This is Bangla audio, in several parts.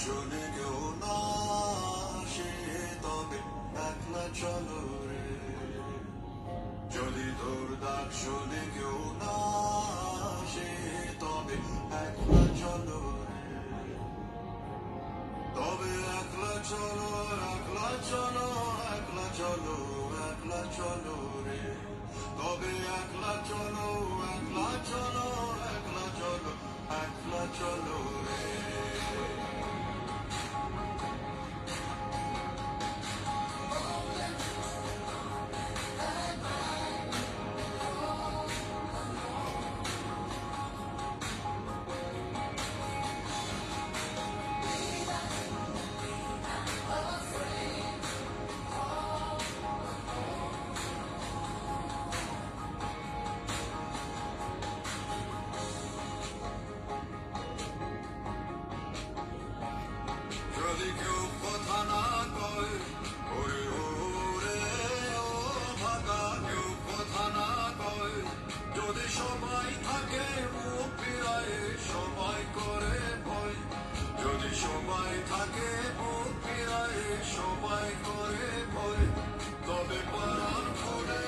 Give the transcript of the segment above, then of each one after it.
শুনে কেউ না সে তবে একলা চলো রে। যদি তোর ডাক শুনে কেউ না সে তবে একলা চলো রে। তবে একলা চলো, একলা চলো, একলা চলো, একলা চলো রে। তবে একলা চলো, একলা চলো, একলা চলো, একলা চলো রে। যদি কেউ কথা না কয় ওরে ওরে ও ভাগা, কেউ কথা না কয়, যদি সবাই থাকে মুখ ফিরায় সবাই করে ভয়। যদি সবাই থাকে মুখ ফিরায় সবাই করে ভয়, তবে পাড়ার ফুলে,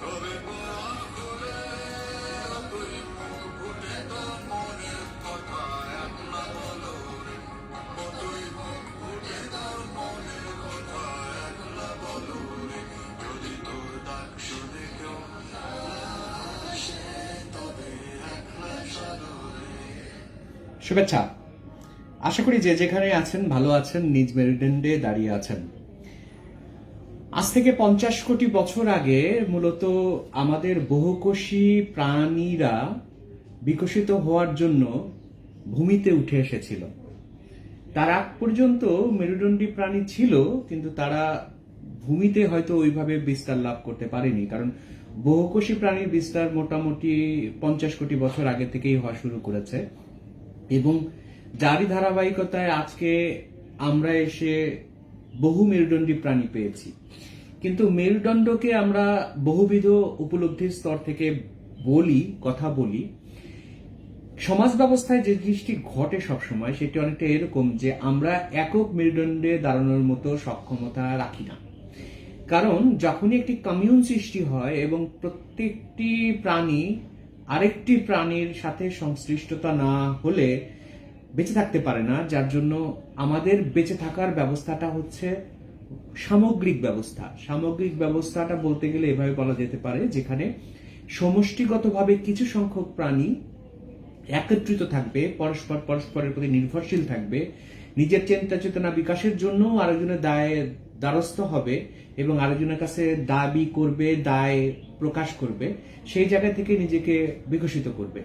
তবে পাড়ার ফুলে তুই মুখ ফুটে তোর মনের কথা একলা বলো রে। ও তুই মুখ ফুটে তোর মনের কথা একলা বলো রে। যদি তোর ডাক শুনে কেউ না আসে তবে একলা চলো রে। শুভেচ্ছা। আশা করি যে যেখানে আছেন ভালো আছেন, নিজ মেরুদণ্ডে দাঁড়িয়ে আছেন। আজ থেকে 50 কোটি বছর আগে মূলত আমাদের বহুকোষী প্রাণীরা বিকশিত হওয়ার জন্য ভূমিতে উঠে এসেছিল। তার আগ পর্যন্ত মেরুদণ্ডী প্রাণী ছিল, কিন্তু তারা ভূমিতে হয়তো ওইভাবে বিস্তার লাভ করতে পারেনি, কারণ বহুকোষী প্রাণীর বিস্তার মোটামুটি 50 কোটি বছর আগে থেকেই হওয়া শুরু করেছে, এবং যারই ধারাবাহিকতায় আজকে আমরা এসে বহু মেরুদণ্ডী প্রাণী পেয়েছি। কিন্তু মেরুদণ্ডকে আমরা বহুবিধ উপলব্ধির স্তর থেকে কথা বলি। সমাজ ব্যবস্থায় যে জিনিসটি ঘটে সবসময় সেটি অনেকটা এরকম যে আমরা একক মেরুদণ্ডে দাঁড়ানোর মতো সক্ষমতা রাখি না। কারণ যখনই একটি কমিউন সৃষ্টি হয় এবং প্রত্যেকটি প্রাণী আরেকটি প্রাণীর সাথে সংশ্লিষ্টতা না হলে বেঁচে থাকতে পারে না, যার জন্য আমাদের বেঁচে থাকার ব্যবস্থাটা হচ্ছে সামগ্রিক ব্যবস্থা। সামগ্রিক ব্যবস্থাটা বলতে গেলে এভাবে বলা যেতে পারে, যেখানে সমষ্টিগতভাবে কিছু সংখ্যক প্রাণী একত্রিত থাকবে, পরস্পরের প্রতি নির্ভরশীল থাকবে, নিজের চিন্তা চেতনা বিকাশের জন্য আরেকজনের দ্বারস্থ হবে এবং আরেকজনের কাছে দাবি করবে, দায় প্রকাশ করবে, সেই জায়গা থেকে নিজেকে বিকশিত করবে।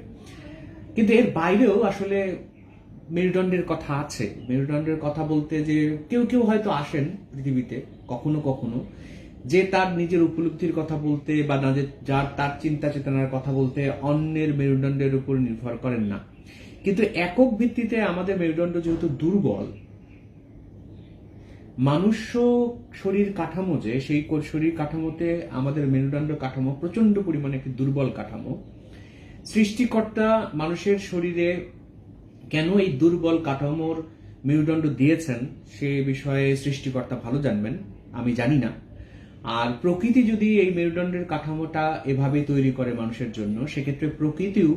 কিন্তু এর বাইরেও আসলে মেরুদণ্ডের কথা আছে। মেরুদণ্ডের কথা বলতে যে কেউ কেউ হয়তো আসেন পৃথিবীতে কখনো কখনো, যে তার নিজের উপলব্ধির কথা বলতে বা যার তার চিন্তা চেতনার কথা বলতে অন্যের মেরুদণ্ডের উপর নির্ভর করেন না। কিন্তু একক ভিত্তিতে আমাদের মেরুদণ্ড যেহেতু দুর্বল, মানুষ শরীর কাঠামো যে সেই শরীর কাঠামোতে আমাদের মেরুদণ্ড কাঠামো প্রচন্ড পরিমাণে একটি দুর্বল কাঠামো। সৃষ্টিকর্তা মানুষের শরীরে কেন এই দুর্বল কাঠামোর মেরুদণ্ড দিয়েছেন সে বিষয়ে সৃষ্টিকর্তা ভালো জানবেন, আমি জানি না। আর প্রকৃতি যদি এই মেরুদণ্ডের কাঠামোটা এভাবে তৈরি করে মানুষের জন্য, সেক্ষেত্রে প্রকৃতিও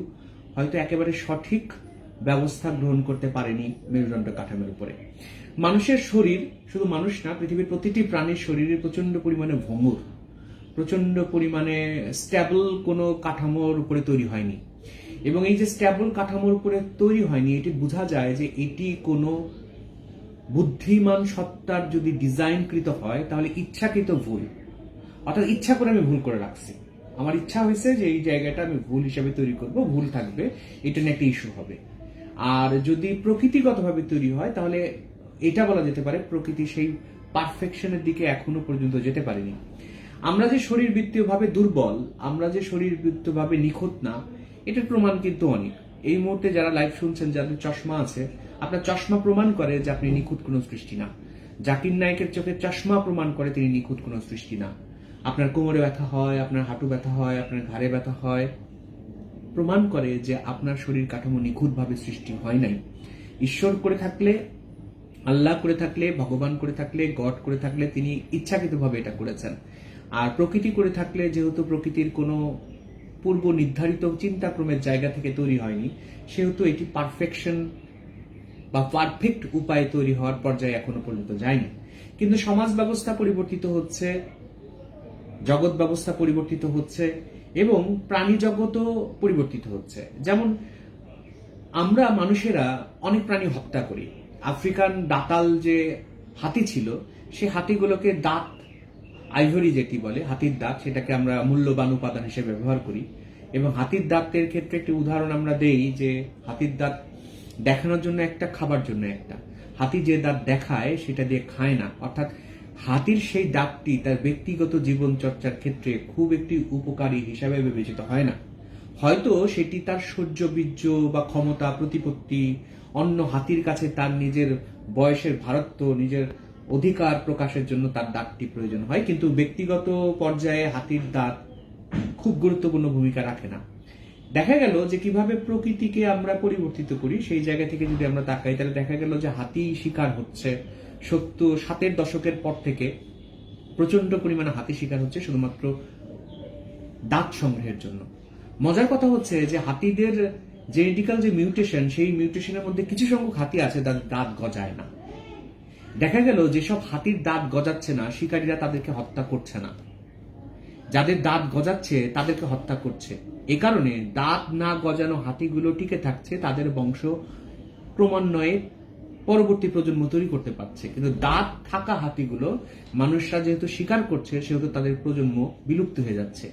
হয়তো একেবারে সঠিক ব্যবস্থা গ্রহণ করতে পারেনি মেরুদণ্ড কাঠামোর উপরে। মানুষের শরীর, শুধু মানুষ না, পৃথিবীর প্রতিটি প্রাণীর শরীরে প্রচন্ড পরিমাণে ভঙ্গুর, প্রচন্ড পরিমাণে স্ট্যাবল কোনো কাঠামোর উপরে তৈরি হয়নি। এবং এই যে স্ট্যাবল কাঠামোর উপরে তৈরি হয়নি, এটি বোঝা যায় যে এটি কোনো বুদ্ধিমান সত্তার যদি ডিজাইনকৃত হয় তাহলে ইচ্ছাকৃত ভুল, অর্থাৎ ইচ্ছা করে আমি ভুল করে রাখছি। আমার ইচ্ছা হয়েছে যে এই জায়গাটা আমি ভুল হিসাবে তৈরি করব, ভুল থাকবে, এটা নিয়ে একটা ইস্যু হবে। আর যদি প্রকৃতিগতভাবে তৈরি হয় তাহলে এটা বলা যেতে পারে প্রকৃতি সেই পারফেকশনের দিকে এখনো পর্যন্ত যেতে পারেনি। আমরা যে শরীরবৃত্তীয়ভাবে দুর্বল, আমরা যে শরীরবৃত্তীয়ভাবে নিখুঁত না, এটার প্রমাণ কিন্তু অনেক। এই মুহূর্তে যারা লাইভ শুনছেন, যাদের চশমা আছে, আপনার চশমা প্রমাণ করে যে আপনি নিখুঁত কোনো সৃষ্টি না। জাকির নায়েকের চোখে চশমা প্রমাণ করে তিনি নিখুঁত কোনো সৃষ্টি না। আপনার কোমরে ব্যথা হয়, আপনার হাঁটু ব্যথা হয়, আপনার ঘাড়ে ব্যথা হয়, প্রমাণ করে যে আপনার শরীর কাঠামো নিখুঁতভাবে সৃষ্টি হয় নাই। ঈশ্বর করে থাকলে, আল্লাহ করে থাকলে, ভগবান করে থাকলে, গড করে থাকলে তিনি ইচ্ছাকৃতভাবে এটা করেছেন। আর প্রকৃতি করে থাকলে যেহেতু প্রকৃতির কোনো পূর্ব নির্ধারিত চিন্তাক্রমের জায়গা থেকে তৈরি হয়নি, সেহেতু এটি পারফেকশন বা পারফেক্ট উপায়ে তৈরি হওয়ার পর্যায়ে এখনো পর্যন্ত যায়নি। কিন্তু সমাজ ব্যবস্থা পরিবর্তিত হচ্ছে, জগৎ ব্যবস্থা পরিবর্তিত হচ্ছে এবং প্রাণী জগৎও পরিবর্তিত হচ্ছে। যেমন আমরা মানুষেরা অনেক প্রাণী হত্যা করি। আফ্রিকান দাতাল যে হাতি ছিল, সে হাতিগুলোকে দাঁত, আইভরি যেটি বলে হাতির দাঁত, সেটাকে আমরা মূল্যবান উপাদান হিসেবে ব্যবহার করি। এবং হাতির দাঁতের ক্ষেত্রে একটি উদাহরণ আমরা দেই যে হাতির দাঁত দেখানোর জন্য একটা, খাবার জন্য একটা। হাতি যে দাঁত দেখায় সেটা দিয়ে খায় না, অর্থাৎ হাতির সেই দাঁতটি তার ব্যক্তিগত জীবন চর্চার ক্ষেত্রে খুব একটি উপকারী হিসাবে বিবেচিত হয় না। হয়তো সেটি তার শৌর্য বীর্য বা ক্ষমতা, প্রতিপত্তি, অন্য হাতির কাছে তার নিজের বয়সের ভারত্ব, নিজের অধিকার প্রকাশের জন্য তার দাঁতটি প্রয়োজন হয়, কিন্তু ব্যক্তিগত পর্যায়ে হাতির দাঁত খুব গুরুত্বপূর্ণ ভূমিকা রাখে না। দেখা গেল যে কিভাবে প্রকৃতিকে আমরা পরিবর্তিত করি, সেই জায়গা থেকে যদি আমরা তাকাই তাহলে দেখা গেল যে হাতি শিকার হচ্ছে 70-60 দশকের পর থেকে প্রচন্ড পরিমাণে হাতি শিকার হচ্ছে শুধুমাত্র দাঁত সংগ্রহের জন্য। মজার কথা হচ্ছে যে হাতিদের জেনেটিক্যাল যে মিউটেশন, সেই মিউটেশনের মধ্যে কিছু সংখ্যক হাতি আছে যাদের দাঁত গজায় না। দেখা গেল যেসব হাতির দাঁত গজাচ্ছে না, শিকারীরা তাদেরকে হত্যা করছে না, যাদের দাঁত গজাচ্ছে তাদেরকে হত্যা করছে। এ কারণে দাঁত না গজানো হাতিগুলো টিকে থাকছে, তাদের বংশ ক্রমান্বয়ে পরবর্তী প্রজন্ম তৈরি করতে পারছে। কিন্তু দাঁত থাকা হাতিগুলো মানুষরা যেহেতু শিকার করছে, সেহেতু তাদের প্রজন্ম বিলুপ্ত হয়ে যাচ্ছে।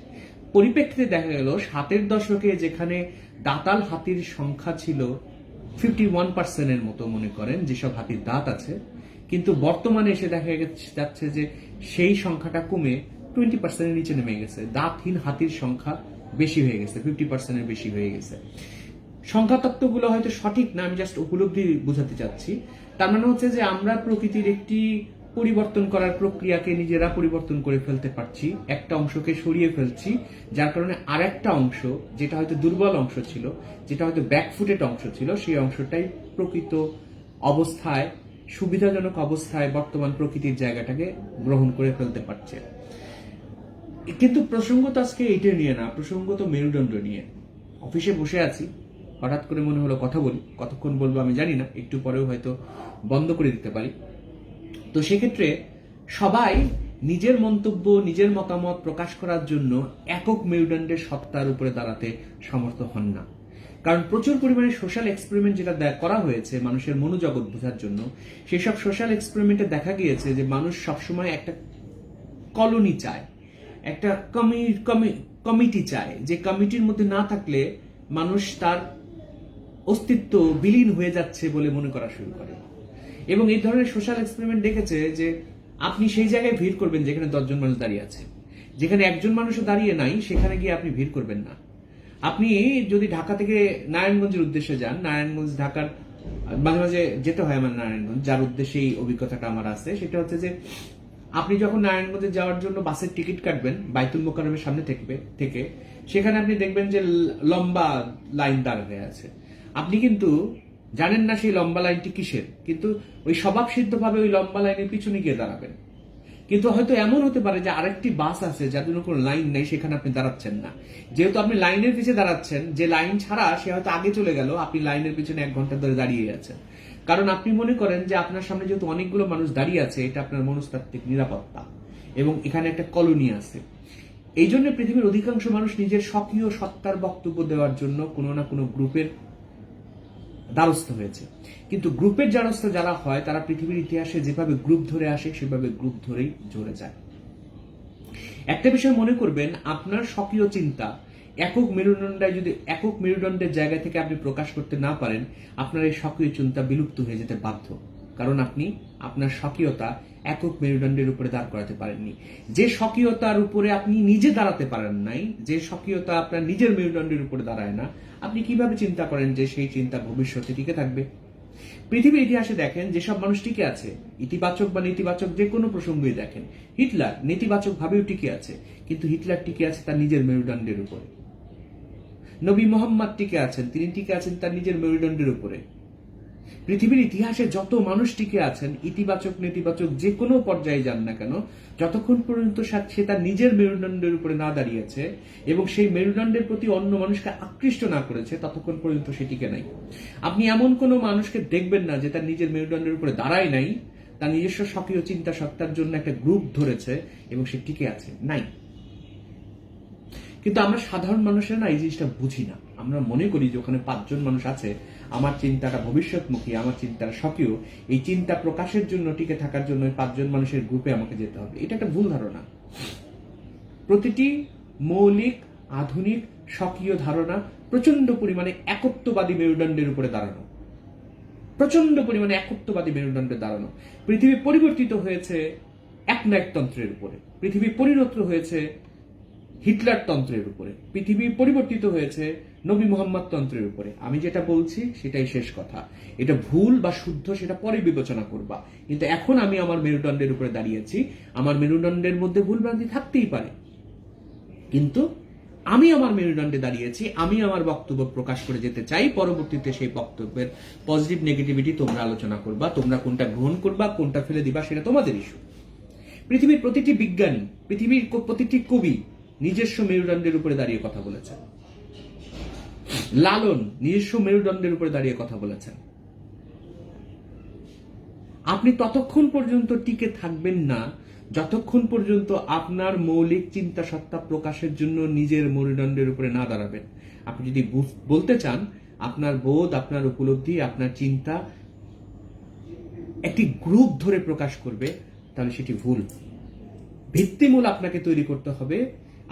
পরিপ্রেক্ষিতে দেখা গেল 60-এর দশকে যেখানে দাঁতাল হাতির সংখ্যা ছিল 51% মতো, মনে করেন যেসব হাতির দাঁত আছে, কিন্তু বর্তমানে এসে দেখা যাচ্ছে যে সেই সংখ্যাটা কমে 20%-এর নিচে নেমে গেছে। দাঁতহীন হাতির সংখ্যা বেশি হয়ে গেছে, 50%-এর বেশি হয়ে গেছে। সংখ্যা তত্ত্বগুলো হয়তো সঠিক না, আমি জাস্ট উপলব্ধি বোঝাতে চাচ্ছি। তার মানে হচ্ছে যে আমরা প্রকৃতির একটি পরিবর্তন করার প্রক্রিয়াকে নিজেরা পরিবর্তন করে ফেলতে পারছি, একটা অংশকে সরিয়ে ফেলছি, যার কারণে আরেকটা অংশ, যেটা হয়তো দুর্বল অংশ ছিল, যেটা হয়তো ব্যাকফুটেড অংশ ছিল, সেই অংশটাই প্রকৃত অবস্থায়, সুবিধাজনক অবস্থায় বর্তমান প্রকৃতির জায়গাটাকে গ্রহণ করে ফেলতে পারছে। কিন্তু প্রসঙ্গ তো আজকে এইটা নিয়ে না, প্রসঙ্গ তো মেরুদণ্ড নিয়ে। অফিসে বসে আছি, হঠাৎ করে মনে হলো কথা বলি। কতক্ষণ বলবো আমি জানি না, একটু পরেও হয়তো বন্ধ করে দিতে পারি। তো সেক্ষেত্রে সবাই নিজের মন্তব্য, নিজের মতামত প্রকাশ করার জন্য একক মেরুদণ্ডের সত্তার উপরে দাঁড়াতে সমর্থ হন না। কারণ প্রচুর পরিমাণে সোশ্যাল এক্সপেরিমেন্ট যেটা করা হয়েছে মানুষের মনোজগৎ বোঝার জন্য, সেসব সোশ্যাল এক্সপেরিমেন্টে দেখা গিয়েছে যে মানুষ সবসময় একটা কলোনি চায়, একটা কমিটি চায়, যে কমিটির মধ্যে না থাকলে মানুষ তার অস্তিত্ব বিলীন হয়ে যাচ্ছে বলে মনে করা শুরু করে। এবং এই ধরনের সোশ্যাল এক্সপেরিমেন্ট দেখেছে যে আপনি সেই জায়গায় ভিড় করবেন যেখানে 10 জন মানুষ দাঁড়িয়ে আছে, যেখানে একজন মানুষও দাঁড়িয়ে নাই সেখানে গিয়ে আপনি ভিড় করবেন না। আপনি যদি ঢাকা থেকে নারায়ণগঞ্জের উদ্দেশ্যে যান, নারায়ণগঞ্জ ঢাকার মাঝে মাঝে যেতে হয় আমার নারায়ণগঞ্জ, যার উদ্দেশ্যে এই অভিজ্ঞতাটা আমার আছে, সেটা হচ্ছে যে আপনি যখন নারায়ণগঞ্জে যাওয়ার জন্য বাসের টিকিট কাটবেন বাইতুল মোকাররমের সামনে থেকে, সেখানে আপনি দেখবেন যে লম্বা লাইন দাঁড় হয়ে আছে। আপনি কিন্তু জানেন না সেই লম্বা লাইনটি কিসের, কিন্তু ওই স্বভাবসিদ্ধভাবে ওই লম্বা লাইনের পিছনে গিয়ে দাঁড়াবেন। কিন্তু হয়তো এমন হতে পারে যে আরেকটি বাস আছে যার জন্য কোনো লাইন নেই, সেখানে আপনি দাঁড়াচ্ছেন না। যেহেতু আপনি লাইনের পিছনে দাঁড়াচ্ছেন, যে লাইন ছাড়া সে হয়তো আগে চলে গেল, আপনি লাইনের পিছনে 1 ঘন্টা ধরে দাঁড়িয়ে আছেন। কারণ আপনি মনে করেন যে আপনার সামনে যেহেতু অনেকগুলো মানুষ দাঁড়িয়ে আছে, এটা আপনার মনস্তাত্ত্বিক নিরাপত্তা এবং এখানে একটা কলোনি আছে। এই জন্য পৃথিবীর অধিকাংশ মানুষ নিজের স্বকীয় সত্তার বক্তব্য দেওয়ার জন্য কোনো না কোনো গ্রুপের দ্বারস্থ হয়েছে। কিন্তু গ্রুপের দ্বারস্থ যারা হয় তারা পৃথিবীর ইতিহাসে যেভাবে গ্রুপ ধরে আসে সেভাবে গ্রুপ ধরেই ঝরে যায়। একটা বিষয় মনে করবেন, আপনার স্বকীয় চিন্তা একক মেরুদণ্ডের জায়গা থেকে আপনি প্রকাশ করতে না পারেন, আপনার এই স্বকীয় চিন্তা বিলুপ্ত হয়ে যেতে বাধ্য। কারণ আপনি আপনার স্বকীয়তা একক মেরুদণ্ডের উপরে দাঁড় করাতে পারেননি। যে স্বকীয়তার উপরে আপনি নিজে দাঁড়াতে পারেন নাই, যে স্বকীয়তা আপনার নিজের মেরুদণ্ডের উপরে দাঁড়ায় না, আপনি কিভাবে চিন্তা করেন যে সেই চিন্তা ভবিষ্যতে টিকে থাকবে? পৃথিবীর ইতিহাসে দেখেন যেসব মানুষ টিকে আছে, ইতিবাচক বা নেতিবাচক যে কোনো প্রসঙ্গই দেখেন, হিটলার নেতিবাচক ভাবেও টিকে আছে, কিন্তু হিটলার টিকে আছে তার নিজের মেরুদণ্ডের উপরে। নবী মোহাম্মদ টিকে আছেন, তিনি টিকে আছেন তার নিজের মেরুদণ্ডের উপরে। পৃথিবীর ইতিহাসে যত মানুষ টিকে আছেন, ইতিবাচক নেতিবাচক যে কোনো পর্যায়ে যান না কেন, যতক্ষণ পর্যন্ত সে তার নিজের মেরুদণ্ডের উপরে না দাঁড়িয়েছে এবং সেই মেরুদণ্ডের প্রতি অন্য মানুষকে আকৃষ্ট না করেছে, ততক্ষণ পর্যন্ত সে টিকে নাই। আপনি এমন কোনো মানুষকে দেখবেন না যে তার নিজের মেরুদণ্ডের উপরে দাঁড়ায় নাই, তার নিজস্ব স্বকীয় চিন্তা সত্তার জন্য একটা গ্রুপ ধরেছে এবং সে টিকে আছে, নাই। কিন্তু আমরা সাধারণ মানুষেরা না এই জিনিসটা বুঝি না। আমরা মনে করি যে ওখানে 5 জন মানুষ আছে, আমার চিন্তাটা ভবিষ্যৎমুখী, আমার চিন্তাটা স্বকীয়, এই চিন্তা প্রকাশের জন্য, টিকে থাকার জন্য 5 জন মানুষের গ্রুপে আমাকে যেতে হবে। এটা একটা ভুল ধারণা। প্রতিটি মৌলিক আধুনিক স্বকীয় ধারণা প্রচন্ড পরিমাণে একত্ববাদী মেরুদণ্ডের উপরে দাঁড়ানো, প্রচন্ড পরিমাণে একত্ববাদী মেরুদণ্ডে দাঁড়ানো। পৃথিবী পরিবর্তিত হয়েছে একনায়কতন্ত্রের উপরে, পৃথিবী পরিণত হয়েছে হিটলার তন্ত্রের উপরে, পৃথিবী পরিবর্তিত হয়েছে নবী মোহাম্মদ তন্ত্রের উপরে। আমি যেটা বলছি সেটাই শেষ কথা। এটা ভুল বা শুদ্ধ সেটা পরে বিবেচনা করবা, কিন্তু এখন আমি আমার মেরুদণ্ডের উপরে দাঁড়িয়েছি। আমার মেরুদণ্ডের মধ্যে ভুলভ্রান্তি থাকতেই পারে, কিন্তু আমি আমার মেরুদণ্ডে দাঁড়িয়েছি, আমি আমার বক্তব্য প্রকাশ করে যেতে চাই। পরবর্তীতে সেই বক্তব্যের পজিটিভ নেগেটিভিটি তোমরা আলোচনা করবা, তোমরা কোনটা গ্রহণ করবা কোনটা ফেলে দিবা সেটা তোমাদের ইস্যু। পৃথিবীর প্রতিটি বিজ্ঞানী, পৃথিবীর প্রতিটি কবি নিজস্ব মেরুদণ্ডের উপরে দাঁড়িয়ে কথা বলেছেন। লালন নিজস্ব মেরুদণ্ডের উপরে দাঁড়িয়ে কথা বলেছেন। আপনি ততক্ষণ পর্যন্ত টিকে থাকবেন না যতক্ষণ পর্যন্ত আপনার মৌলিক চিন্তা সত্তা প্রকাশের জন্য নিজের মেরুদণ্ডের উপরে না দাঁড়াবেন। আপনি যদি বলতে চান আপনার বোধ, আপনার উপলব্ধি, আপনার চিন্তা একটি গ্রুপ ধরে প্রকাশ করবে, তাহলে সেটি ভুল। ভিত্তিমূল আপনাকে তৈরি করতে হবে,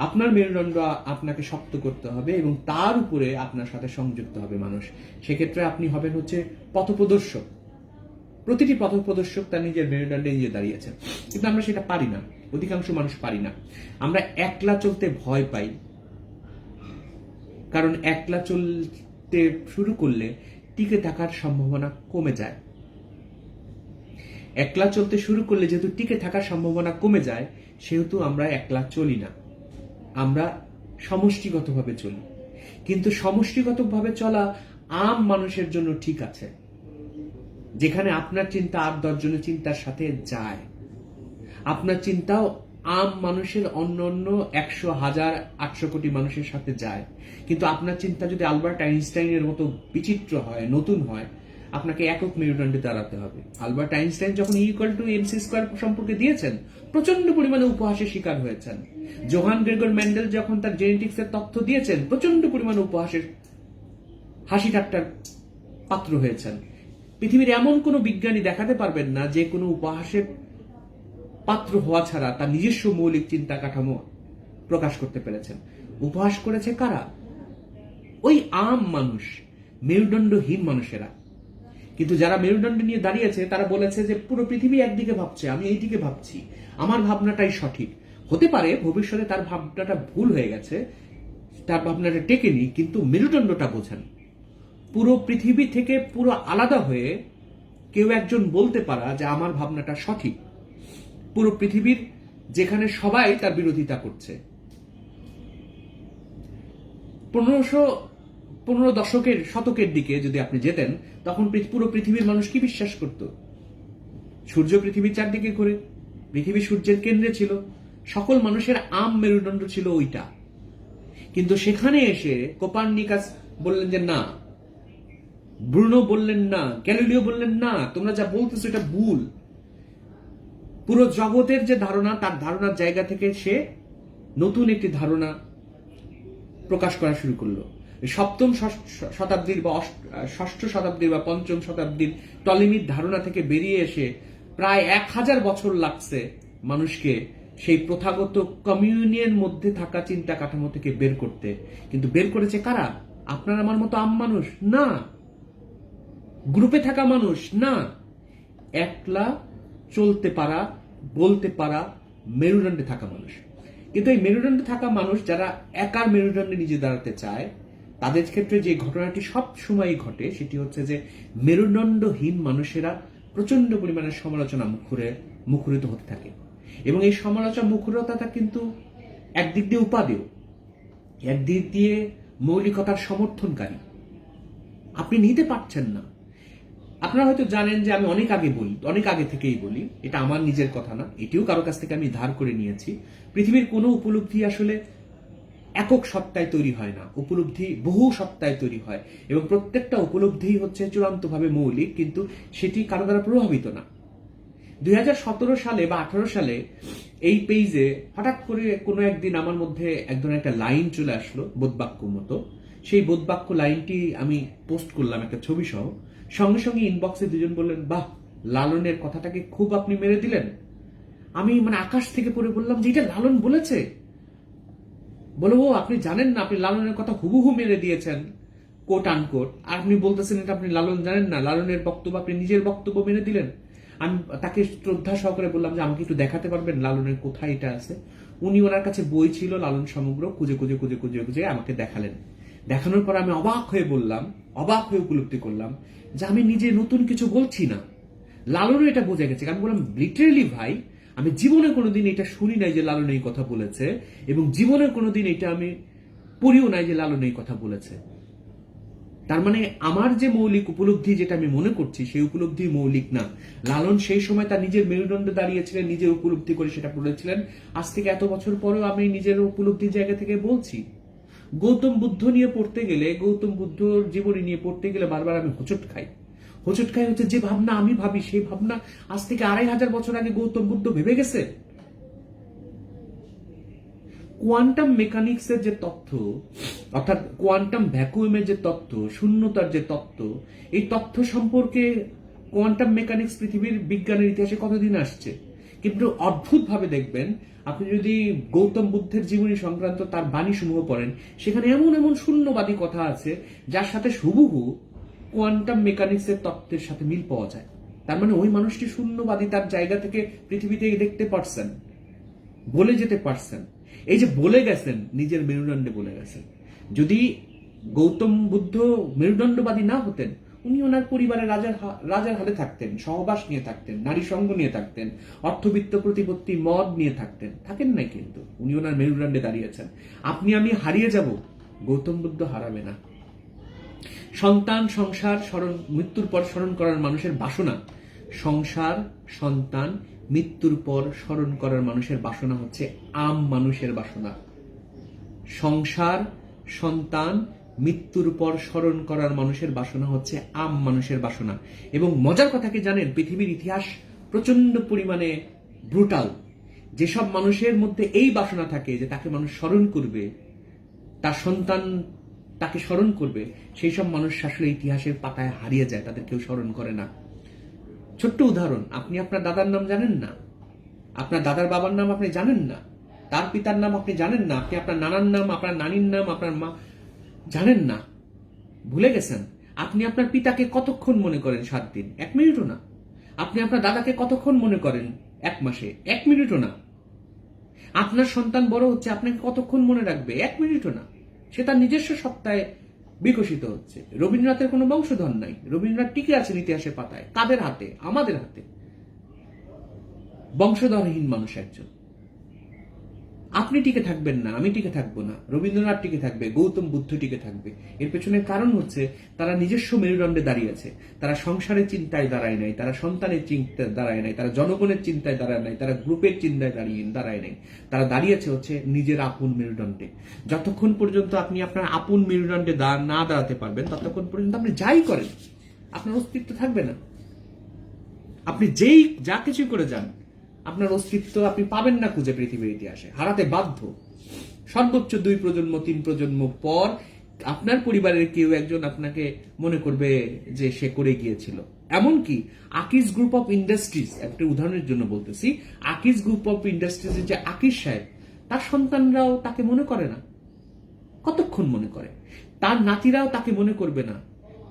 আপনার মেরুদণ্ড আপনাকে শক্ত করতে হবে এবং তার উপরে আপনার সাথে সংযুক্ত হবে মানুষ। সেক্ষেত্রে আপনি হবেন হচ্ছে পথপ্রদর্শক। প্রতিটি পথপ্রদর্শক তার নিজের মেরুদণ্ডে নিজে দাঁড়িয়েছেন, কিন্তু আমরা সেটা পারি না, অধিকাংশ মানুষ পারি না। আমরা একলা চলতে ভয় পাই, কারণ একলা চলতে শুরু করলে টিকে থাকার সম্ভাবনা কমে যায়। একলা চলতে শুরু করলে যেহেতু টিকে থাকার সম্ভাবনা কমে যায়, সেহেতু আমরা একলা চলি না, আমরা সমষ্টিগতভাবে চলি। কিন্তু সমষ্টিগতভাবে চলা আম মানুষের জন্য ঠিক আছে, যেখানে আপনার চিন্তা আর 10 জনের চিন্তার সাথে যায়। আপনার চিন্তাও আম মানুষের অন্য 100, 1000, 800 কোটি মানুষের সাথে যায়। কিন্তু আপনার চিন্তা যদি আলবার্ট আইনস্টাইনের মতো বিচিত্র হয়, নতুন হয়, আপনাকে একক মেরুদণ্ডে দাঁড়াতে হবে। আলবার্ট আইনস্টাইন যখন E=mc² সম্পর্কে দিয়েছেন, প্রচন্ড পরিমাণে উপহাসের শিকার হয়েছেন। জোহান গ্রেগর মেন্ডেল যখন তার জেনেটিক্সের তথ্য দিয়েছেন, প্রচন্ড পরিমাণে উপহাসের হাসি ঠাট্টার পাত্র হয়েছেন। পৃথিবীর এমন কোনো বিজ্ঞানী দেখাতে পারবেন না যে কোনো উপহাসের পাত্র হওয়া ছাড়া তার নিজস্ব মৌলিক চিন্তা কাঠামো প্রকাশ করতে পেরেছেন। উপহাস করেছে কারা? ওই আম মানুষ, মেরুদণ্ডহীন মানুষেরা। কিন্তু যারা মেরুদণ্ড নিয়ে দাঁড়িয়েছে তারা বলেছে যে পুরো পৃথিবী একদিকে ভাবছে, আমি এইদিকে ভাবছি, আমার ভাবনাটাই সঠিক। হতে পারে ভবিষ্যতে তার ভাবনাটা ভুল হয়ে গেছে, তার ভাবনাটা টেকেনি, কিন্তু মেরুদণ্ডটা বোঝেন। পুরো পৃথিবী থেকে পুরো আলাদা হয়ে কেউ একজন বলতে পারা যে আমার ভাবনাটা সঠিক, পুরো পৃথিবীর যেখানে সবাই তার বিরোধিতা করছে। 15 দশকের শতকের দিকে যদি আপনি যেতেন, তখন পুরো পৃথিবীর মানুষ কি বিশ্বাস করত? সূর্য পৃথিবীর চারদিকে ঘুরে, পৃথিবী সূর্যের কেন্দ্রে ছিল, সকল মানুষের আম মেরুদণ্ড ছিল ওইটা। কিন্তু সেখানে এসে কোপার্নিকাস বললেন যে না, ব্রুনো বললেন না, গ্যালিলিও বললেন না, তোমরা যা বলতেছো এটা ভুল। পুরো জগতের যে ধারণা, তার ধারণার জায়গা থেকে সে নতুন একটি ধারণা প্রকাশ করা শুরু করলো। 7ম শতাব্দীর বা 6ষ্ঠ শতাব্দীর বা 5ম শতাব্দীর টলেমির ধারণা থেকে বেরিয়ে এসে প্রায় 1000 বছর লাগছে মানুষকে সেই প্রথাগত কমিউনিয়ন মধ্যে থাকা চিন্তা কাঠামো থেকে বের করতে। কিন্তু বের করেছে কারা? আপনার আমার মতো আম মানুষ না, গ্রুপে থাকা মানুষ না, একলা চলতে পারা, বলতে পারা, মেরুদণ্ডে থাকা মানুষ। কিন্তু এই মেরুদণ্ডে থাকা মানুষ যারা একার মেরুদণ্ডে নিজে দাঁড়াতে চায়, তাদের ক্ষেত্রে যে ঘটনাটি সব সময়ই ঘটে সেটি হচ্ছে যে মেরুদণ্ডহীন মানুষেরা প্রচন্ড পরিমাণে সমালোচনা মুখরিত হতে থাকে। এবং এই সমালোচনা মুখরতাটা কিন্তু একদিক দিয়ে উপাদেয়, একদিক দিয়ে মৌলিকতার সমর্থনকারী। আপনি নিতে পারছেন না। আপনারা হয়তো জানেন যে আমি অনেক আগে থেকেই বলি, এটা আমার নিজের কথা না, এটিও কারো কাছ থেকে আমি ধার করে নিয়েছি। পৃথিবীর কোনো উপলব্ধি আসলে একক সত্তায় তৈরি হয় না, উপলব্ধি বহু সত্তায় তৈরি হয়, এবং প্রত্যেকটা উপলব্ধি হচ্ছে চূড়ান্তভাবে মৌলিক, কিন্তু সেটি কারো দ্বারা প্রভাবিত না। 2017 সালে বা 18 সালে এই পেজে হঠাৎ করে কোনো একদিন আমার মধ্যে এক ধরনের একটা লাইন চলে আসলো, বোধবাক্য মতো। সেই বোধবাক্য লাইনটি আমি পোস্ট করলাম একটা ছবি সহ। সঙ্গে সঙ্গে ইনবক্সে দুজন বললেন, বাহ, লালনের কথাটাকে খুব আপনি মেরে দিলেন। আমি আকাশ থেকে পড়ে বললাম যে এটা লালন বলেছে। বলো, ও আপনি জানেন না, আপনি লালনের কথা হুবহু মেরে দিয়েছেন, কোট আনকোট, আর আপনি বলতেছেন এটা আপনি লালন জানেন না, লালনের বক্তব্য আপনি নিজের বক্তব্য মেরে দিলেন। আমি তাকে শ্রদ্ধা সহকারে বললাম যে আমাকে একটু দেখাতে পারবেন লালনের কোথায় এটা আছে। উনি ওনার কাছে বই ছিল লালন সমগ্র, খুঁজে খুঁজে খুঁজে খুঁজে খুঁজে আমাকে দেখালেন। দেখানোর পর আমি অবাক হয়ে উপলব্ধি করলাম যে আমি নিজে নতুন কিছু বলছি না, লালনও এটা বোঝা গেছে। আমি বললাম, লিটারেলি ভাই, আমি জীবনে কোনোদিন এটা শুনি নাই যে লালন এই কথা বলেছে, এবং জীবনে কোনোদিন এটা আমি পড়িও নাই যে লালন এই কথা বলেছে। তার মানে আমার যে মৌলিক উপলব্ধি যেটা আমি মনে করছি, সেই উপলব্ধি মৌলিক না। লালন সেই সময় তার নিজের মেরুদণ্ডে দাঁড়িয়েছিলেন, নিজের উপলব্ধি করে সেটা বলেছিলেন। আজ থেকে এত বছর পরেও আমি নিজের উপলব্ধির জায়গা থেকে বলছি। গৌতম বুদ্ধ নিয়ে পড়তে গেলে, গৌতম বুদ্ধর জীবনী নিয়ে পড়তে গেলে বারবার আমি হোঁচট খাই হচ্ছে যে ভাবনা আমি ভাবি, সেই ভাবনা আজ থেকে 2500 বছর আগে গৌতম বুদ্ধ ভেবে গেছে। কোয়ান্টাম মেকানিক্সের যে তত্ত্ব, অর্থাৎ কোয়ান্টাম ভ্যাকুয়ামের যে তত্ত্ব, শূন্যতার যে তত্ত্ব, এই তথ্য সম্পর্কে কোয়ান্টাম মেকানিক্স পৃথিবীর বিজ্ঞানের ইতিহাসে কতদিন আসছে। কিন্তু অদ্ভুতভাবে দেখবেন, আপনি যদি গৌতম বুদ্ধের জীবনী সংক্রান্ত তার বাণী সমূহ পড়েন, সেখানে এমন এমন শূন্যবাদী কথা আছে যার সাথে হুবহু কোয়ান্টাম মেকানিক্সের তত্ত্বের সাথে মিল পাওয়া যায়। তার মানে ওই মানুষটি শূন্যবাদী তার জায়গা থেকে পৃথিবীতে দেখতে পারছেন, বলে যেতে পারছেন। এই যে বলে গেছেন, নিজের মেরুদণ্ডে বলে গেছেন। যদি গৌতম বুদ্ধ মেরুদণ্ডবাদী না হতেন, উনি ওনার পরিবারের রাজার হালে থাকতেন, সহবাস নিয়ে থাকতেন, নারী সঙ্গ নিয়ে থাকতেন, অর্থবিত্ত প্রতিপত্তি মদ নিয়ে থাকেন নাই, কিন্তু উনি ওনার মেরুদণ্ডে দাঁড়িয়েছেন। আপনি আমি হারিয়ে যাব, গৌতম বুদ্ধ হারাবে না। সন্তান, সংসার, মৃত্যুর পর স্মরণ করার মানুষের বাসনা, সংসার, সন্তান, মৃত্যুর পর স্মরণ করার মানুষের বাসনা হচ্ছে আম মানুষের বাসনা। সংসার, সন্তান, মৃত্যুর পর স্মরণ করার মানুষের বাসনা হচ্ছে আম মানুষের বাসনা। এবং মজার কথা কি জানেন, পৃথিবীর ইতিহাস প্রচন্ড পরিমাণে ব্রুটাল। যেসব মানুষের মধ্যে এই বাসনা থাকে যে তাকে মানুষ স্মরণ করবে, তার সন্তান তাকে স্মরণ করবে, সেই সব মানুষ আসলে ইতিহাসের পাতায় হারিয়ে যায়, তাদের কেউ স্মরণ করে না। ছোট্ট উদাহরণ, আপনি আপনার দাদার নাম জানেন না, আপনার দাদার বাবার নাম আপনি জানেন না, তার পিতার নাম আপনি জানেন না, আপনি আপনার নানার নাম, আপনার নানির নাম, আপনার মা জানেন না, ভুলে গেছেন। আপনি আপনার পিতাকে কতক্ষণ মনে করেন? 7 দিন, 1 মিনিটও না। আপনি আপনার দাদাকে কতক্ষণ মনে করেন? 1 মাসে, 1 মিনিটও না। আপনার সন্তান বড় হচ্ছে, আপনাকে কতক্ষণ মনে রাখবে? 1 মিনিটও না। সে তার নিজস্ব সত্তায় বিকশিত হচ্ছে। রবীন্দ্রনাথের কোনো বংশধর নাই, রবীন্দ্রনাথ টিকে আছেন ইতিহাসের পাতায়। কাদের হাতে? আমাদের হাতে। বংশধরহীন মানুষ একজন। আপনি টিকে থাকবেন না, আমি টিকে থাকবো না, রবীন্দ্রনাথ টিকে থাকবে, গৌতম বুদ্ধ টিকে থাকবে। এর পেছনে কারণ হচ্ছে তারা নিজস্ব মেরুদণ্ডে দাঁড়িয়েছে। তারা সংসারের চিন্তায় দাঁড়ায় নাই, তারা সন্তানের চিন্তায় দাঁড়ায় নাই, তারা জনগণের চিন্তায় দাঁড়ায় নাই, তারা গ্রুপের চিন্তায় দাঁড়ায় নাই। তারা দাঁড়িয়েছে হচ্ছে নিজের আপন মেরুদণ্ডে। যতক্ষণ পর্যন্ত আপনি আপনার আপন মেরুদণ্ডে না দাঁড়াতে পারবেন, ততক্ষণ পর্যন্ত আপনি যাই করেন আপনার অস্তিত্ব থাকবে না। আপনি যা কিছু করে যান, আপনার অস্তিত্ব আপনি পাবেন না খুঁজে পৃথিবীর ইতিহাসে, হারাতে বাধ্য। সর্বোচ্চ 2 প্রজন্ম 3 প্রজন্ম পর আপনার পরিবারের কেউ একজন আপনাকে মনে করবে যে সে করে গিয়েছিল। এমনকি আকিজ গ্রুপ অফ ইন্ডাস্ট্রিজ, একটা উদাহরণের জন্য বলতেছি, আকিজ গ্রুপ অফ ইন্ডাস্ট্রিজের যে আকিজ সাহেব, তার সন্তানরাও তাকে মনে করে না। কতক্ষণ মনে করে? তার নাতিরাও তাকে মনে করবে না।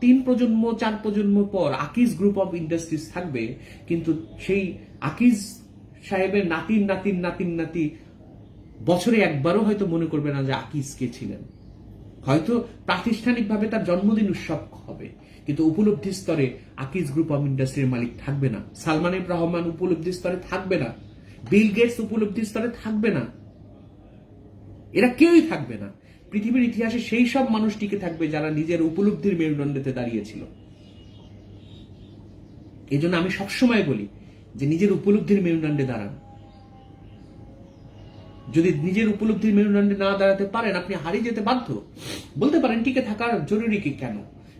3 প্রজন্ম 4 প্রজন্ম পর আকিজ গ্রুপ অফ ইন্ডাস্ট্রিজ থাকবে, কিন্তু সেই আকিজ সাহেবের নাতি বছরে একবারও হয়তো মনে করবে না যে আকিজ কে ছিলেন। হয়তো প্রাতিষ্ঠানিকভাবে তার জন্মদিন উৎসব হবে, কিন্তু উপলব্ধি স্তরে আকিজ গ্রুপ অফ ইন্ডাস্ট্রির মালিক থাকবে না। সালমান এফ রহমান উপলব্ধি স্তরে থাকবে না, বিল গেটস উপলব্ধি স্তরে থাকবে না, এরা কেউই থাকবে না। পৃথিবীর ইতিহাসে সেই সব মানুষ টিকে থাকবে যারা নিজের উপলব্ধির মেরুদণ্ডেতে দাঁড়িয়েছিল। এই জন্য আমি সবসময় বলি যে নিজের উপলব্ধির মেরুদণ্ডে দাঁড়ান। যদি নিজের উপলব্ধির মেরুদণ্ডে না দাঁড়াতে পারেন, আপনি হারিয়ে যেতে বাধ্য। বলতে পারেন টিকে থাকা জরুরি কি? কেন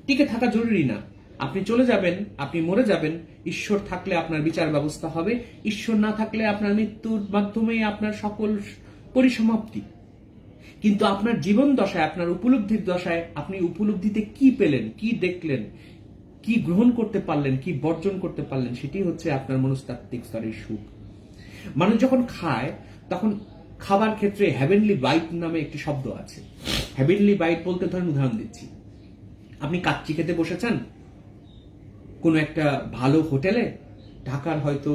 টিকে থাকা জরুরি না? আপনি চলে যাবেন, আপনি মরে যাবেন, ঈশ্বর থাকলে আপনার বিচার ব্যবস্থা হবে, ঈশ্বর না থাকলে আপনার মৃত্যুর মাধ্যমে আপনার সকল পরিসমাপ্তি। কিন্তু আপনার জীবন দশায়, আপনার উপলব্ধির দশায় আপনি উপলব্ধিতে কি পেলেন, কি দেখলেন, কি গ্রহণ করতে পারলেন, কি বর্জন করতে পারলেন, সেটি হচ্ছে আপনার মনস্তাত্ত্বিক স্তরের সুখ। মানুষ যখন খায় তখন খাবার ক্ষেত্রে হেভেনলি বাইট নামে একটি শব্দ আছে। হেভেনলি বাইট বলতে ধরেন, উদাহরণ দিচ্ছি, আপনি কাচ্চি খেতে বসেছেন কোনো একটা ভালো হোটেলে, ঢাকার হয়তো,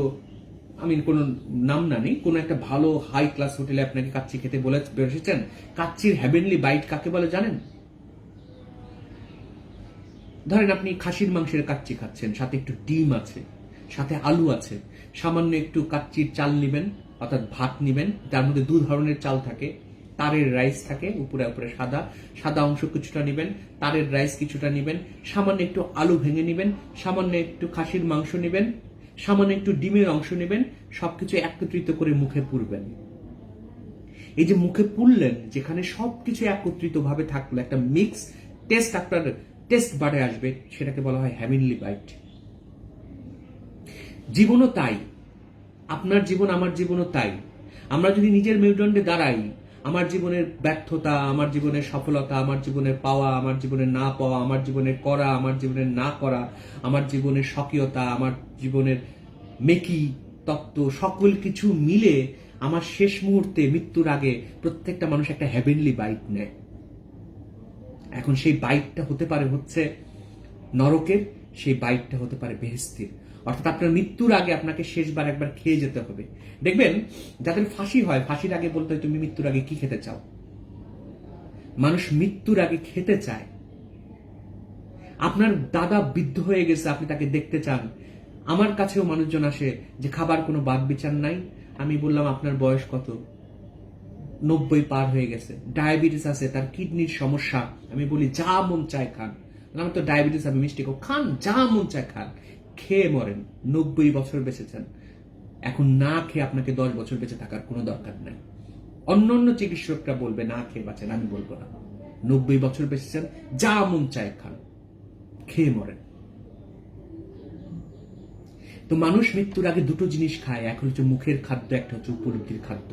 আমি কোনো নাম না নেই, কোনো একটা ভালো হাই ক্লাস হোটেলে আপনাকে কাচ্চি খেতে বসেছেন। কাচ্চির হেভেনলি বাইট কাকে বলে জানেন? ধরেন আপনি খাসির মাংসের কাচ্চি খাচ্ছেন, সাথে একটু ডিম আছে, সাথে আলু আছে, সামান্য একটু কাচ্চির চাল নিবেন, অর্থাৎ ভাত নিবেন, যার মধ্যে 2 ধরনের চাল থাকে, তারের রাইস থাকে, উপরে উপরে সাদা সাদা অংশ কিছুটা নিবেন, তারের রাইস কিছুটা নিবেন, সামান্য একটু আলু ভেঙে নিবেন, সামান্য একটু খাসির মাংস নিবেন, সামান্য একটু ডিমের অংশ নেবেন, সবকিছু একত্রিত করে মুখে পুরবেন। এই যে মুখে পুরলেন, যেখানে সবকিছু একত্রিত ভাবে থাকলো, একটা মিক্স টেস্ট আপনার টেস্ট বাডে আসবে, সেটাকে বলা হয় হেভেনলি বাইট। জীবনও তাই, আপনার জীবন আমার জীবনও তাই। আমরা যদি নিজের মেরুদণ্ডে দাঁড়াই, আমার জীবনের ব্যর্থতা, আমার জীবনের সফলতা, আমার জীবনের পাওয়া, আমার জীবনের না পাওয়া, আমার জীবনের করা, আমার জীবনের না করা, আমার জীবনের স্বকীয়তা, আমার জীবনের মেকি তত্ত্ব, সকল কিছু মিলে আমার শেষ মুহূর্তে, মৃত্যুর আগে প্রত্যেকটা মানুষ একটা হেভেনলি বাইট নেয়। এখন সেই বাইটটা হতে পারে হচ্ছে নরকের, সেই বাইটটা হতে পারে বেহেশতের। অর্থাৎ আপনার মৃত্যুর আগে আপনাকে শেষবার একবার খেয়ে যেতে হবে। দেখবেন যাদের ফাঁসি হয়, ফাঁসির আগে বলতে হয় তুমি মৃত্যুর আগে কি খেতে চাও। মানুষ মৃত্যুর আগে খেতে চায়। আপনার দাদা বৃদ্ধ হয়ে গেছে, আপনি তাকে দেখতে চান। আমার কাছেও মানুষজন আসে যে খাবার কোনো বাদ বিচার নাই। আমি বললাম আপনার বয়স কত? 90 পার হয়ে গেছে, ডায়াবেটিস আছে, তার কিডনির সমস্যা। আমি বলি যা মন চায় খান। আমার তো ডায়াবেটিস, আমি মিষ্টি খান, যা মন চায় খান, খেয়ে মরেন। 90 বছর বেঁচেছেন, এখন না খেয়ে আপনাকে 10 বছর বেঁচে থাকার কোনো দরকার নাই। অন্য চিকিৎসকরা বলবে না খেয়ে বাঁচেন, আমি বলবো না। 90 বছর বেঁচেছেন, যা মন চায় খান, খেয়ে মরেন। তো মানুষ মৃত্যুর আগে দুটো জিনিস খায়, এক হচ্ছে মুখের খাদ্য, একটা হচ্ছে উপলব্ধির খাদ্য।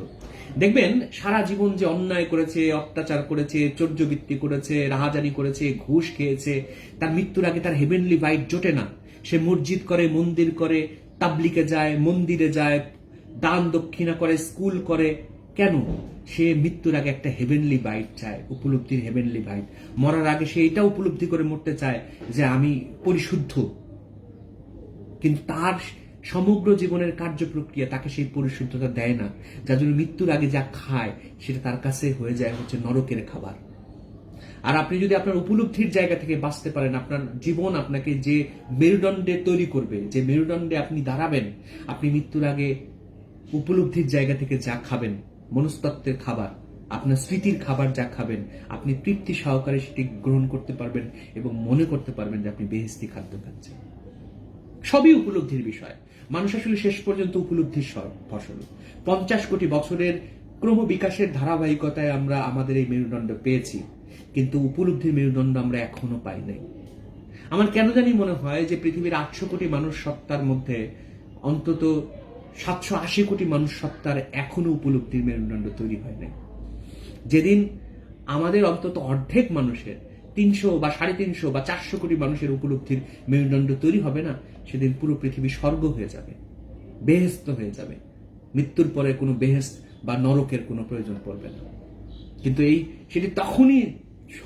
দেখবেন সারা জীবন যে অন্যায় করেছে, অত্যাচার করেছে, চর্যবৃত্তি করেছে, রাহাজানি করেছে, ঘুষ খেয়েছে, তার মৃত্যুর আগে তার হেভেনলি বাইট জোটে না। সে মসজিদ করে, মন্দির করে, তাবলিগে যায়, মন্দিরে যায়, দান দক্ষিণা করে, স্কুল করে। কেন? সে মৃত্যুর আগে একটা হেভেনলি বাইট চায়, উপলব্ধির হেভেনলি বাইট। মরার আগে সে এটা উপলব্ধি করে মরতে চায় যে আমি পরিশুদ্ধ। কিন্তু তার সমগ্র জীবনের কার্য প্রক্রিয়া তাকে সেই পরিশুদ্ধতা দেয় না, যার জন্য মৃত্যুর আগে যা খায় সেটা তার কাছে হয়ে যায় হচ্ছে নরকের খাবার। আর আপনি যদি আপনার উপলব্ধির জায়গা থেকে বাঁচতে পারেন, আপনার জীবন আপনাকে যে মেরুদণ্ডে তৈরি করবে, যে মেরুদণ্ডে আপনি দাঁড়াবেন, আপনি মৃত্যুর আগে উপলব্ধির জায়গা থেকে যা খাবেন, মনস্তত্ত্বের খাবার, আপনার স্মৃতির খাবার যা খাবেন, আপনি তৃপ্তি সহকারে সেটি গ্রহণ করতে পারবেন এবং মনে করতে পারবেন যে আপনি বেহেশতি খাদ্য খাচ্ছেন। সবই উপলব্ধির বিষয়। মানুষ আসলে শেষ পর্যন্ত উপলব্ধির ফসল। 50 কোটি বছরের ক্রমবিকাশের ধারাবাহিকতায় আমরা আমাদের এই মেরুদণ্ড পেয়েছি, কিন্তু উপলব্ধির মেরুদণ্ড আমরা এখনো পাই নাই। আমার কেন জানি মনে হয় যে পৃথিবীর 800 কোটি মানুষ সত্তার মধ্যে অন্তত 780 কোটি মানুষ সত্তার এখনো উপলব্ধির মেরুদণ্ড তৈরি হয় নাই। যেদিন আমাদের অন্তত অর্ধেক মানুষের, 300 বা 350 বা 400 কোটি মানুষের উপলব্ধির মেরুদণ্ড তৈরি হবে না, সেদিন পুরো পৃথিবী স্বর্গ হয়ে যাবে, বেহেশত হয়ে যাবে। মৃত্যুর পরে কোনো বেহেশত বা নরকের কোনো প্রয়োজন পড়বে না। কিন্তু সেটি তখনই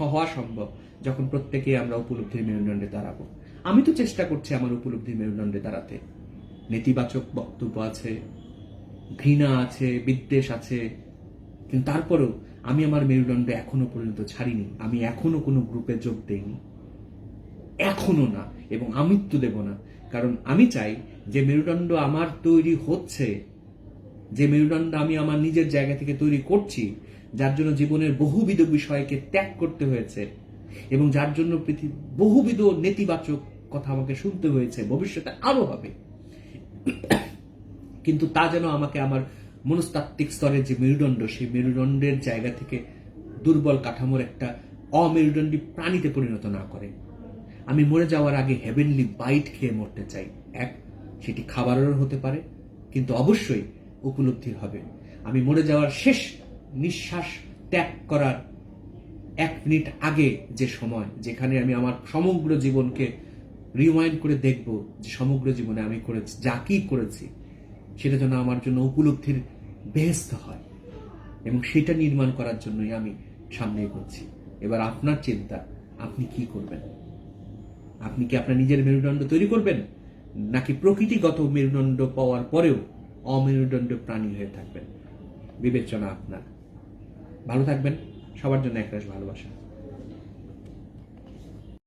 হওয়া সম্ভব যখন প্রত্যেকেই আমরা উপলব্ধির মেরুদণ্ডে দাঁড়াবো। আমি তো চেষ্টা করছি আমার উপলব্ধির মেরুদণ্ডে দাঁড়াতে। নেতিবাচক বক্তব্য আছে, ঘৃণা আছে, বিদ্বেষ আছে, কিন্তু তারপরেও আমি আমার মেরুদণ্ড এখনো পর্যন্ত ছাড়িনি। আমি এখনো কোনো গ্রুপে যোগ দেইনি, এখনো না, এবং আমি তো দেব না। কারণ আমি চাই যে মেরুদণ্ড আমার তৈরি হচ্ছে, যে মেরুদণ্ড আমি আমার নিজের জায়গা থেকে তৈরি করছি, যার জন্য জীবনের বহুবিধ বিষয়কে ত্যাগ করতে হয়েছে এবং যার জন্য বহুবিধ নেতিবাচক কথা আমাকে শুনতে হয়েছে, ভবিষ্যতে আরো হবে, কিন্তু তা যেন আমাকে আমার মনস্তাত্ত্বিক স্তরের যে মেরুদণ্ড, সেই মেরুদণ্ডের জায়গা থেকে দুর্বল কাঠামোর একটা অমেরুদণ্ডী প্রাণীতে পরিণত না করে। আমি মরে যাওয়ার আগে হেভেনলি বাইট খেয়ে মরতে চাই। সেটি খাবারেরও হতে পারে, কিন্তু অবশ্যই উপলব্ধির হবে। আমি মরে যাওয়ার শেষ নিঃশ্বাস ত্যাগ করার 1 মিনিট আগে যে সময়, যেখানে আমি আমার সমগ্র জীবনকে রিওয়াইন্ড করে দেখব, যে সমগ্র জীবনে আমি করেছি যা কি করেছি, সেটা যেন আমার জন্য উপলব্ধির বেহেস্ত হয়, এবং সেটা নির্মাণ করার জন্যই আমি সামনে এগোচ্ছি। এবার আপনার চিন্তা, আপনি কি করবেন? আপনি কি আপনার নিজের মেরুদণ্ড তৈরি করবেন, নাকি প্রকৃতিগত মেরুদণ্ড পাওয়ার পরেও অমেরুদণ্ড প্রাণী হয়ে থাকবেন? বিবেচনা আপনার। ভালো থাকবেন। সবার জন্য একরাশ ভালোবাসা।